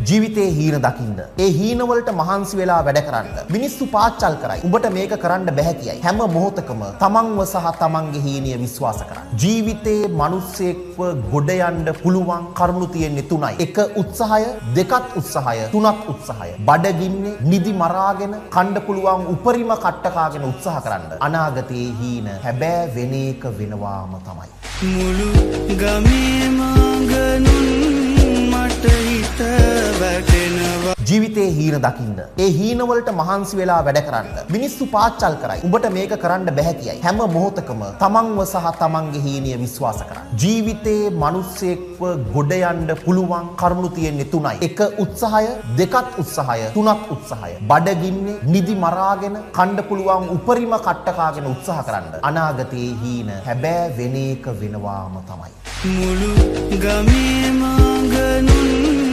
ජීවිතේ හීන දකින්න. ඒ හීන වලට මහන්සි වෙලා වැඩ කරන්න. මිනිස්සු පාච්චල් කරයි. උඹට මේක කරන්න බැහැ කියයි. හැම මොහොතකම තමන්ව සහ තමන්ගේ හීනිය විශ්වාස කරන්න. ජීවිතේ මිනිස්සෙක්ව ගොඩ යන්න පුළුවන් කරුණු තියෙන්නේ තුනයි. එක උත්සාහය, දෙකත් උත්සාහය, තුනත් උත්සාහය. බඩගින්නේ නිදි මරාගෙන කන්න පුළුවන් උපරිම කට්ට කාගෙන උත්සාහ කරන්න. අනාගතයේ හීන හැබෑ වෙන එක වෙනවාම තමයි. මුළු ගමේම ගනුන් මට හිත වැටෙනවා. ජීවිතේ හීන දකින්න. ඒ හීන වලට මහන්සි වෙලා වැඩ කරන්න. මිනිස්සු පාච්චල් කරයි. උඹට මේක කරන්න බැහැ කියයි. හැම මොහොතකම තමන්ව සහ තමන්ගේ හීනිය විශ්වාස කරන්න. ජීවිතේ මිනිස්සෙක්ව ගොඩ යන්න පුළුවන් කරුණු තියෙන්නේ තුනයි. එක උත්සාහය, දෙකත් උත්සාහය, තුනත් උත්සාහය. බඩගින්නේ නිදි මරාගෙන කන්න පුළුවන් උපරිම කට්ට කාගෙන උත්සාහ කරන්න. අනාගතයේ හීන හැබෑ වෙන එක වෙනවාම තමයි. මුළු ගමේම ගනුන්